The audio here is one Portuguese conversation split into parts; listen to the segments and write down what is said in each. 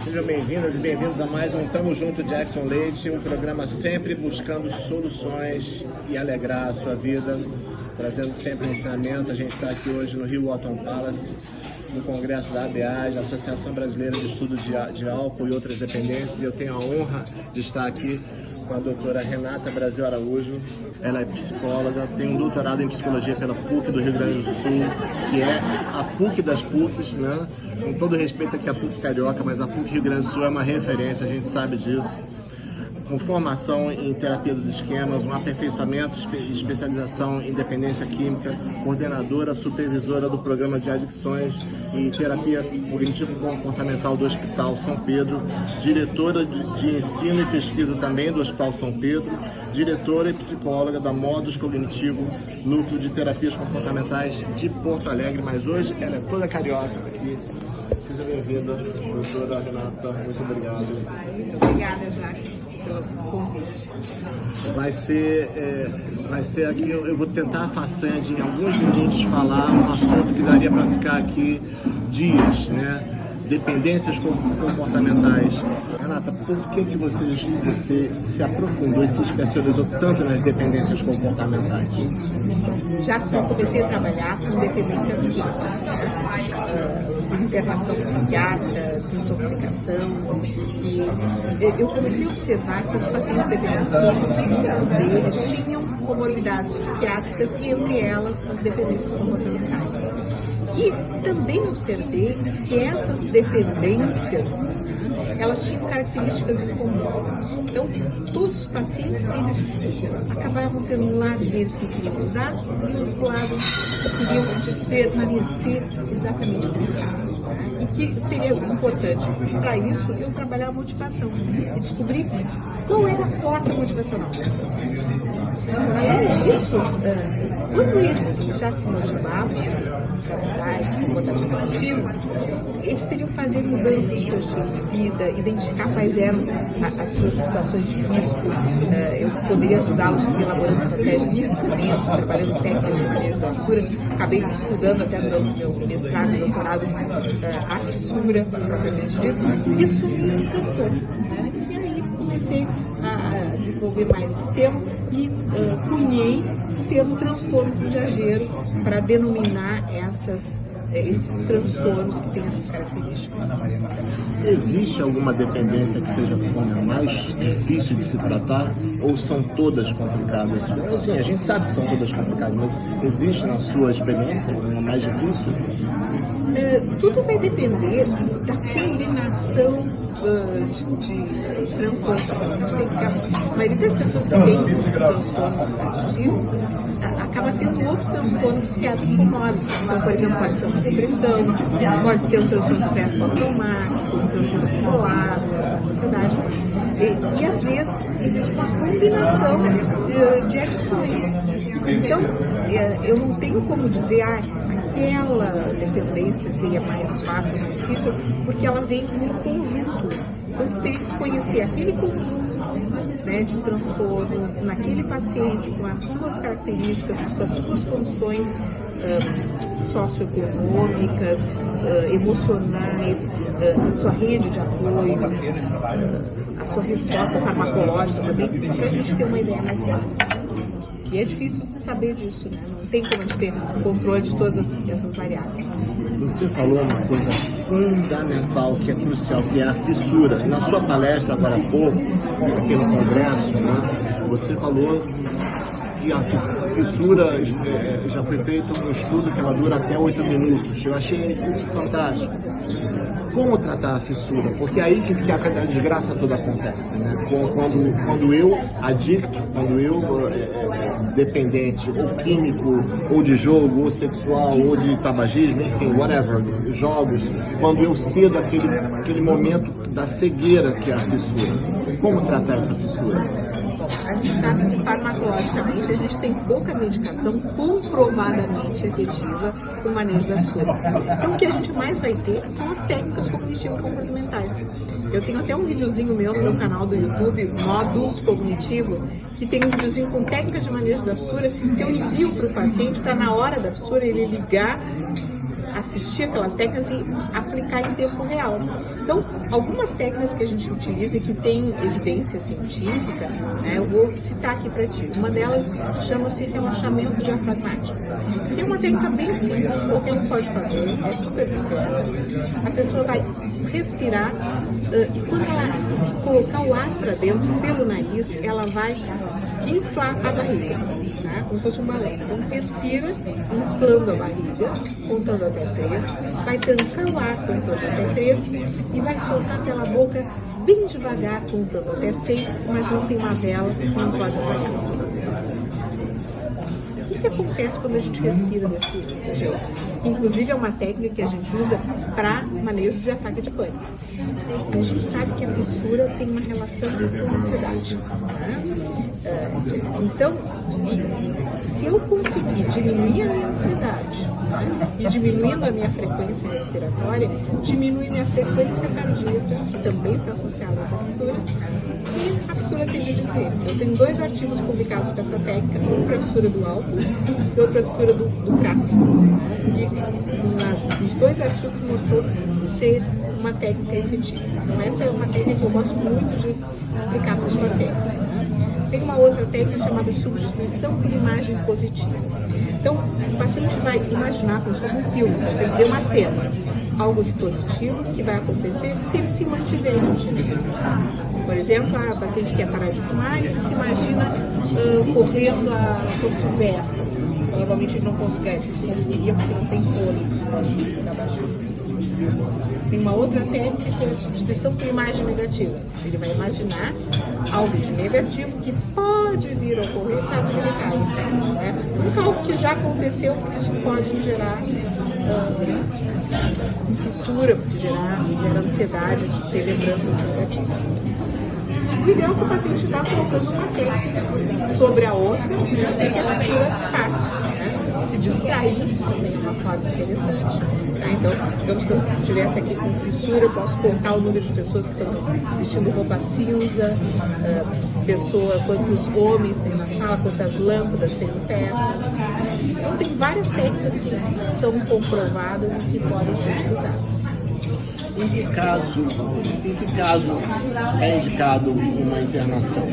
Sejam bem-vindas e bem-vindos a mais um Tamo Junto Jackson Leite, um programa sempre buscando soluções e alegrar a sua vida, trazendo sempre ensinamento. A gente está aqui hoje no Hilton Palace, no congresso da ABAS, Associação Brasileira de Estudo de Álcool e Outras Dependências, e eu tenho a honra de estar aqui com a doutora Renata Brasil Araújo. Ela é psicóloga, tem um doutorado em psicologia pela PUC do Rio Grande do Sul, que é a PUC das PUCs, né? Com todo respeito aqui à PUC Carioca, mas a PUC Rio Grande do Sul é uma referência, a gente sabe disso. Com formação em terapia dos esquemas, um aperfeiçoamento e especialização em dependência química, coordenadora, supervisora do programa de adicções e terapia cognitivo-comportamental do Hospital São Pedro, diretora de ensino e pesquisa também do Hospital São Pedro, diretora e psicóloga da Modus Cognitivo, núcleo de terapias comportamentais de Porto Alegre, mas hoje ela é toda carioca aqui. Seja bem-vinda, doutora Renata, muito obrigado. Muito obrigada, Jacques, pelo convite. Vai ser aqui, eu vou tentar a façanha de em alguns minutos falar um assunto que daria para ficar aqui dias, né? Dependências comportamentais. Renata, por que você se aprofundou e se especializou tanto nas dependências comportamentais? Já que eu comecei a trabalhar com dependências químicas, internação psiquiátrica, desintoxicação, e eu comecei a observar que os pacientes dependentes químicos, muitos deles tinham comorbidades psiquiátricas e entre elas as dependências comportamentais. E também observei que essas dependências, elas tinham características em comum. Então, todos os pacientes, eles acabavam tendo um lado deles que queriam mudar e outro lado queriam permanecer exatamente como estavam. E que seria importante, para isso, eu trabalhar a motivação e descobrir qual era a porta motivacional dos pacientes. Além disso, quando eles já se motivavam para mudar esse comportamento ativo, eles teriam que fazer mudanças no seu estilo de vida, identificar quais eram as suas situações de risco. Eu poderia ajudá-los elaborando estratégias de tratamento, trabalhando técnicas de manejo da fissura. Acabei estudando até durante o meu mestrado e doutorado a fissura, propriamente dito. Isso me encantou, né? E aí comecei a desenvolver mais esse termo e cunhei o termo transtorno viajeiro para denominar esses transtornos que têm essas características. Existe alguma dependência que seja assim, mais difícil de se tratar ou são todas complicadas? Assim, a gente sabe que são todas complicadas, mas existe na sua experiência uma mais difícil? Tudo vai depender da combinação de transtornos. A maioria das pessoas que tem um transtorno cognitivo acaba tendo outro transtorno psiquiátrico comórbido. Então, por exemplo, pode ser uma depressão, pode ser um transtorno de estresse pós-traumático, um transtorno bipolar, um transtorno de ansiedade. E às vezes existe uma combinação de adições. Então, eu não tenho como dizer aquela dependência seria mais fácil ou mais difícil, porque ela vem em conjunto. Então, tem que conhecer aquele conjunto, né, de transtornos naquele paciente com as suas características, com as suas condições socioeconômicas, emocionais, a sua rede de apoio, a sua resposta farmacológica também, só para a gente ter uma ideia mais clara. E é difícil saber disso, né? Não tem como a gente ter controle de todas essas variáveis. Você falou uma coisa fundamental, que é crucial, que é a fissura. Na sua palestra agora há pouco, aqui no Congresso, né, você falou que a fissura já foi feito um estudo que ela dura até 8 minutos. Eu achei isso fantástico. Como tratar a fissura? Porque é aí que a desgraça toda acontece, né? Quando eu adicto, quando eu dependente, ou químico, ou de jogo, ou sexual, ou de tabagismo, enfim, whatever, jogos, quando eu cedo aquele momento da cegueira que é a fissura. Como tratar essa fissura? A gente sabe que farmacologicamente a gente tem pouca medicação comprovadamente efetiva para o manejo da fissura. Então o que a gente mais vai ter são as técnicas cognitivo-comportamentais. Eu tenho até um videozinho meu no meu canal do YouTube, Modus Cognitivo, que tem um videozinho com técnicas de manejo da fissura que eu envio para o paciente para na hora da fissura ele ligar assistir aquelas técnicas e aplicar em tempo real. Então, algumas técnicas que a gente utiliza e que tem evidência científica, né, eu vou citar aqui para ti. Uma delas chama-se relaxamento diafragmático. É uma técnica bem simples, qualquer um pode fazer, é super discreta. A pessoa vai respirar e quando ela colocar o ar para dentro pelo nariz, ela vai inflar a barriga, né? Como se fosse um balé. Então respira, inflando a barriga, contando até 3, vai trancar o ar contando até 3 e vai soltar pela boca bem devagar, contando até 6. Imagina que tem uma vela que não pode apagar. O que acontece quando a gente respira desse jeito? Inclusive é uma técnica que a gente usa para manejo de ataque de pânico. A gente sabe que a fissura tem uma relação com a ansiedade, né? Então, se eu conseguir diminuir a minha ansiedade, né, e diminuindo a minha frequência respiratória, diminui minha frequência cardíaca, que também está associada com a fissura, e a fissura tende a diminuir. Eu tenho 2 artigos publicados com essa técnica, um para a fissura do álcool e outro para a fissura do crack. E nos 2 artigos mostrou ser uma técnica efetiva. Então essa é uma técnica que eu gosto muito de explicar para os pacientes. Tem uma outra técnica chamada substituição por imagem positiva. Então, o paciente vai imaginar como se fosse um filme, ele vê uma cena, algo de positivo que vai acontecer se ele se mantiver emitindo. Por exemplo, a paciente quer parar de fumar e se imagina correndo a São Silvestre. Provavelmente ele não conseguiria porque não tem fôlego da barriga. Tem uma outra técnica que é a substituição por imagem negativa. Ele vai imaginar algo de negativo que pode vir a ocorrer caso ele caia. Né? Não algo que já aconteceu, porque isso pode gerar fissura, pode gerar ansiedade de ter lembranças negativas. O ideal é que o paciente vá colocando uma técnica sobre a outra, né, que a fissura passe. Né? Se distrair também é uma fase interessante. Tá? Então, digamos que eu estivesse aqui com fissura, eu posso contar o número de pessoas que estão vestindo roupa cinza, quantos homens tem na sala, quantas lâmpadas tem no teto. Então, tem várias técnicas que são comprovadas e que podem ser utilizadas. Em que caso é indicado uma internação?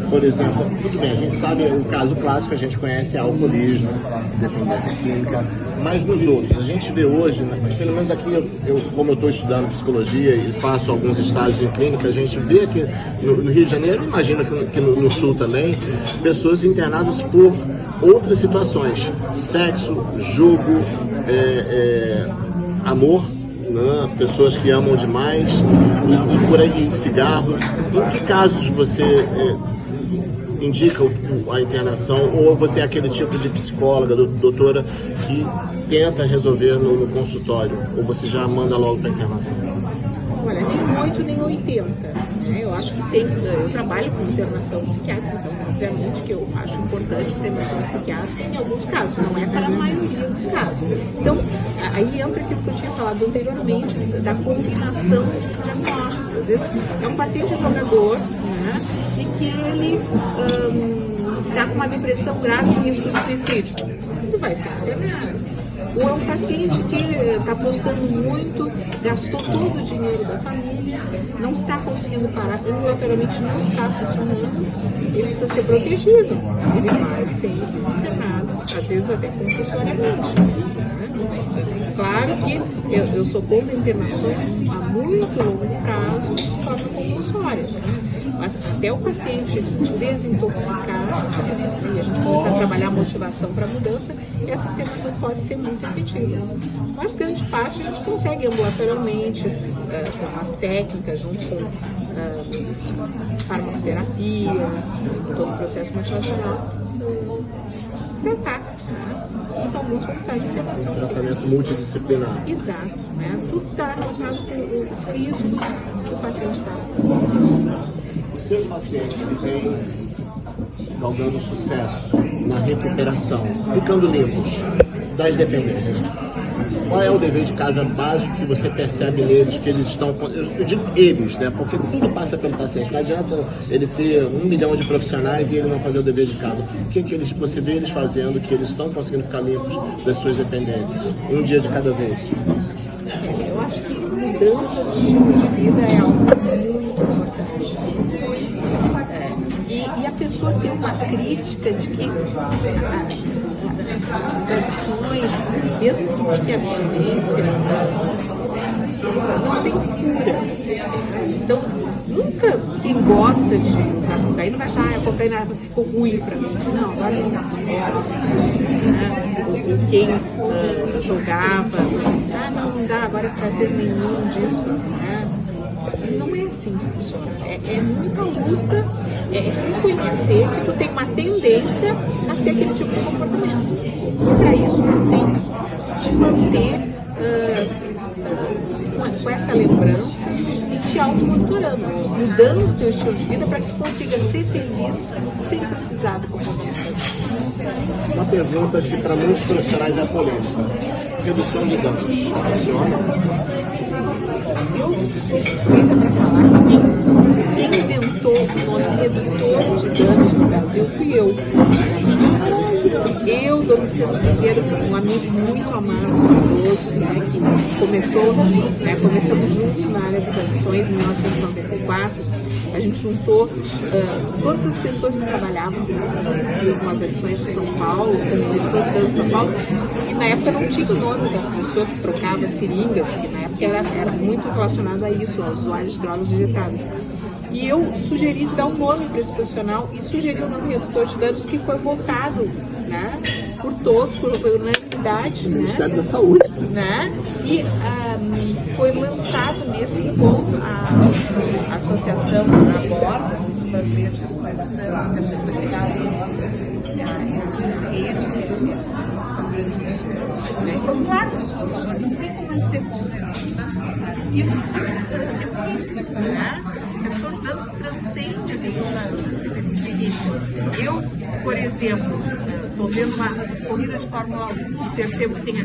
Por exemplo, tudo bem, a gente sabe o caso clássico, a gente conhece alcoolismo, dependência química, mas nos outros, a gente vê hoje, pelo menos aqui, como eu estou estudando psicologia e faço alguns estágios em clínica, a gente vê aqui no Rio de Janeiro, imagina que no Sul também, pessoas internadas por outras situações, sexo, jogo, amor, né? Pessoas que amam demais e por aí cigarro. Em que casos você indica a internação, ou você é aquele tipo de psicóloga, doutora, que tenta resolver no consultório, ou você já manda logo para a internação? Olha, nem 8 nem 80. Né? Eu acho que eu trabalho com internação psiquiátrica, então obviamente que eu acho importante internação psiquiátrica em alguns casos, não é para a maioria dos casos. Então, aí entra aquilo que eu tinha falado anteriormente, da combinação de diagnósticos. Às vezes é um paciente jogador, né, e que ele está com uma depressão grave de risco de suicídio. Ele vai ser internado. Ou é um paciente que está apostando muito, gastou todo o dinheiro da família, não está conseguindo parar, ambulatorialmente não está funcionando, ele precisa ser protegido. Ele vai ser internado, às vezes até compulsoriamente. Claro que eu sou contra internações a muito longo prazo de forma compulsória. Mas até o paciente desintoxicar e a gente começar a trabalhar a motivação para a mudança, essa internação pode ser muito efetiva. Mas grande parte a gente consegue ambulatorialmente, com as técnicas, junto com farmacoterapia, todo o processo motivacional, tentar. Mas alguns vão precisar de internação. Tratamento multidisciplinar. Exato. Né? Tudo está relacionado com os riscos que o paciente está. Seus pacientes que têm galgando sucesso na recuperação, ficando limpos das dependências, Qual é o dever de casa básico que você percebe neles, que eles estão... Eu digo eles, né? Porque tudo passa pelo paciente. Não adianta ele ter 1 milhão de profissionais e ele não fazer o dever de casa. O que você vê eles fazendo, que eles estão conseguindo ficar limpos das suas dependências? Um dia de cada vez. Eu acho que mudança de estilo de vida é algo muito importante. E a pessoa tem uma crítica de que as adições, mesmo que fique abstinência, não tem cura. Então, nunca quem gosta de usar cocaína vai achar, a cocaína ficou ruim para mim. Não, agora não dá pra quem jogava, não dá agora prazer nenhum disso, né? Não é assim que funciona. É muita luta, reconhecer que tu tem uma tendência a ter aquele tipo de comportamento. E para isso tu tem que te manter com essa lembrança e te auto-monitorando, mudando o teu estilo de vida para que tu consiga ser feliz sem precisar do comportamento. Uma pergunta que para muitos profissionais é polêmica. Redução de danos. Funciona? Eu sou suspeita para falar que quem inventou o nome redutor de danos no Brasil fui eu. Eu, Domiciano Siqueira, um amigo muito amado, saudoso, né, que começamos juntos na área das adições em 1994. A gente juntou todas as pessoas que trabalhavam com as adições de São Paulo, com a redução de danos de São Paulo, e na época não tinha o nome da pessoa que trocava seringas, porque na época era muito relacionado a isso, aos usuários de drogas injetáveis. E eu sugeri de dar um nome para esse profissional e sugeri o nome redutor de danos, que foi votado, né, por todos, por unanimidade, o Ministério da Saúde, né? E foi lançado nesse encontro a Associação Aborto, a Associação Brasileira de Redução de Danos, que é representada a rede do Brasil do Sul. Então, claro, não tem como ser contra isso é difícil, né? A redução de danos transcende a questão da dependência. Eu, por exemplo, estou vendo uma corrida de Fórmula 1 e percebo que tem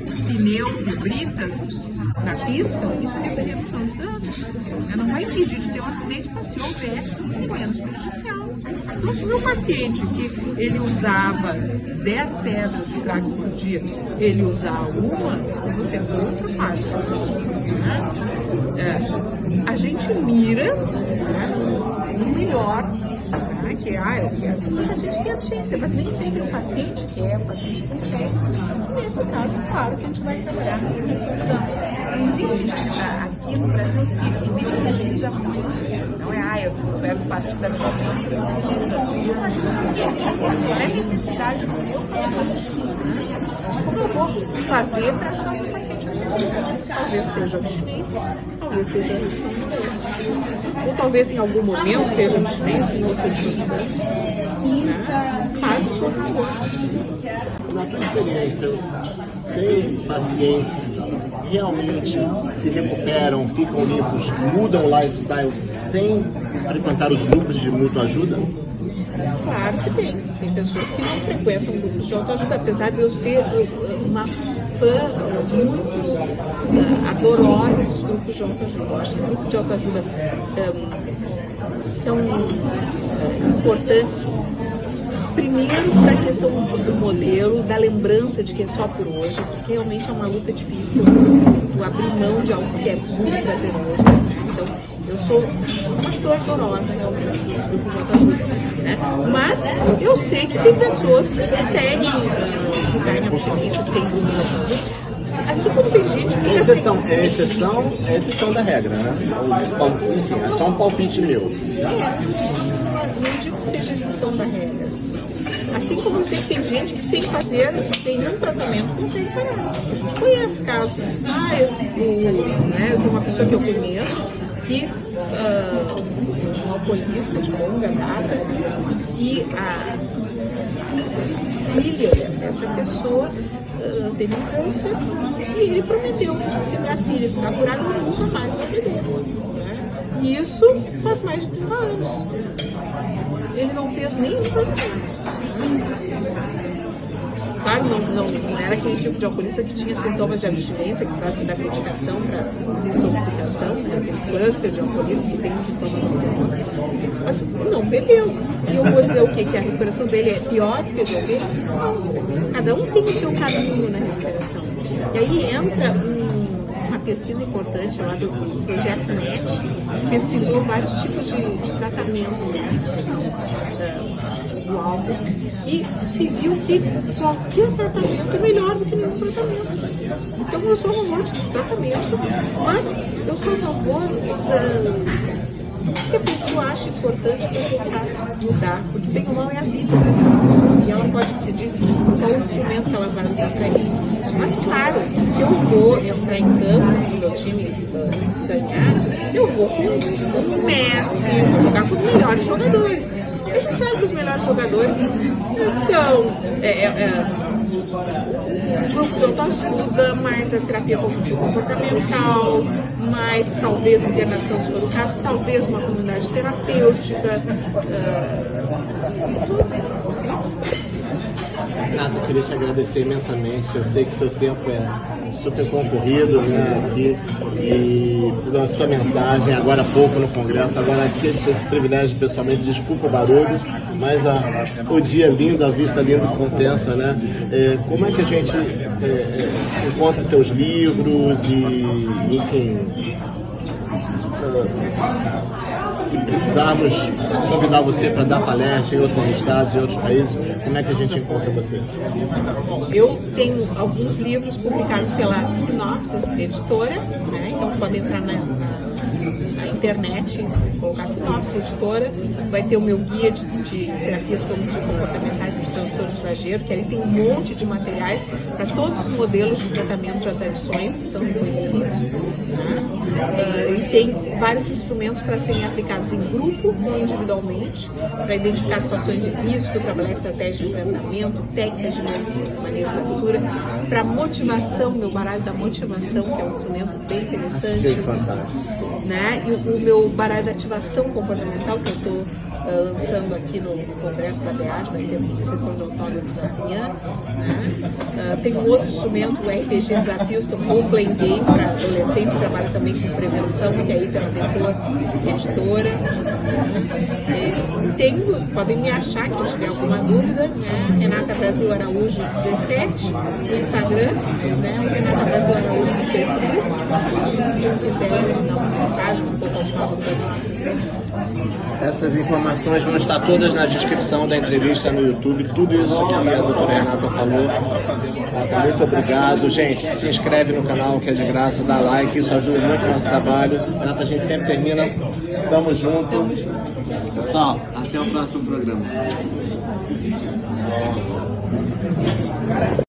os pneus e britas na pista, isso é redução de danos. Não vai impedir de ter um acidente, mas se houver, é menos prejudicial. Então, se o meu paciente, que ele usava 10 pedras de crack por dia, ele usar uma, você compra, paga. A gente mira, né, no melhor, né, que eu quero. A gente quer abstinência, mas nem sempre o paciente quer, o paciente consegue. Nesse caso, claro que a gente vai trabalhar com redução de danos. Existe aqui no Brasil, sim, muita gente já foi. Não é, eu pego parte da redução de danos. Isso não ajuda o paciente. Qual é a necessidade do meu paciente? Como eu vou fazer para ajudar o meu paciente a ser feliz? Talvez seja abstinência, talvez seja redução de danos. Ou talvez em algum momento seja abstinência, em outra redução de danos. Faz o seu favor. Na tua experiência, tem pacientes que realmente se recuperam, ficam limpos, mudam o lifestyle sem frequentar os grupos de mútua ajuda? Claro que tem. Tem pessoas que não frequentam grupos de autoajuda, apesar de eu ser uma fã muito adorosa dos grupos de autoajuda. Eu acho que os grupos de autoajuda são importantes. Primeiro, para a questão do modelo, da lembrança de que é só por hoje, porque realmente é uma luta difícil, tu abrir mão de algo que é muito prazeroso. Então, eu sou uma pessoa adorosa realmente dos grupos de autoajuda, né? Mas eu sei que tem pessoas que conseguem ficar em abstinência sem grupos de ajuda. Assim como tem gente que fica é exceção da regra, né? Enfim, é só um palpite meu. Não digo que seja exceção da regra. Assim como eu sei que tem gente que sem fazer nenhum tratamento consegue parar. A gente conhece casos. Eu tenho uma pessoa que eu conheço que um alcoolista de longa data e a filha dessa pessoa teve um câncer e ele prometeu que se minha filha ficar curada, ela nunca mais vai beber. E isso faz mais de 30 anos. Ele não fez nenhum tratamento. Claro, não era aquele tipo de alcoolista que tinha sintomas de abstinência, que precisasse da medicação para desintoxicação, né? Aquele cluster de alcoolistas que tem sintomas muito. Mas não bebeu. E eu vou dizer o quê? Que a recuperação dele é pior do que beber? Não. Cada um tem o seu caminho na recuperação. E aí entra uma pesquisa importante lá do Projeto NET, que pesquisou vários tipos de tratamento, né, do álcool, e se viu que qualquer tratamento é melhor do que nenhum tratamento. Então eu sou a favor de tratamento, mas eu sou a favor que a pessoa acha importante para tentar mudar, porque bem ou mal é a vida daquela pessoa e ela pode decidir qual o instrumento que ela vai usar para isso. Mas claro, se eu vou entrar em campo e meu time ganhar, eu vou com o Messi, vou jogar com os melhores jogadores. A gente sabe que os melhores jogadores são grupo de autoajuda, mais a terapia cognitivo-comportamental, mais talvez internação, se for o caso, talvez uma comunidade terapêutica. Renata, eu queria te agradecer imensamente. Eu sei que seu tempo é super concorrido, né, aqui, e pela sua mensagem agora há pouco no Congresso, agora aqui esse privilégio pessoalmente, desculpa o barulho, mas o dia é lindo, a vista linda compensa, né? Como é que a gente encontra teus livros e, enfim, se precisarmos convidar você para dar palestra em outros estados e outros países, como é que a gente encontra você? Eu tenho alguns livros publicados pela Sinopsis Editora, né? Então pode entrar na internet, colocar Sinopsis Editora, vai ter o meu guia de terapias cognitivo-comportamentais para os transtornos de exagero, que ali tem um monte de materiais para todos os modelos de tratamento das adições que são reconhecidos, né? E tem vários instrumentos para serem aplicados em grupo ou individualmente, para identificar situações de risco, trabalhar estratégia de enfrentamento, técnicas de manejo da fissura, para motivação, meu baralho da motivação, que é um instrumento bem interessante. Achei fantástico. Né? E o meu baralho da ativação comportamental, que eu estou lançando aqui no Congresso da BEAD, vai ter uma sessão de autógrafos amanhã, né? Tem um outro instrumento, o RPG Desafios, que é um role playing game para adolescentes, trabalha também com prevenção, que é aí pela Detor Editora. Podem me achar, quem tiver alguma dúvida, né? Renata Brasil Araújo 17 no Instagram, né? O Renata Brasil Araújo no Facebook. Quem quiser mandar uma mensagem, um pouco de papo para essas informações vão estar todas na descrição da entrevista no YouTube, tudo isso que a doutora Renata falou. Muito obrigado, gente. Se inscreve no canal, que é de graça, dá like, isso ajuda muito o nosso trabalho. Renata, a gente sempre termina. Tamo junto. Pessoal, até o próximo programa.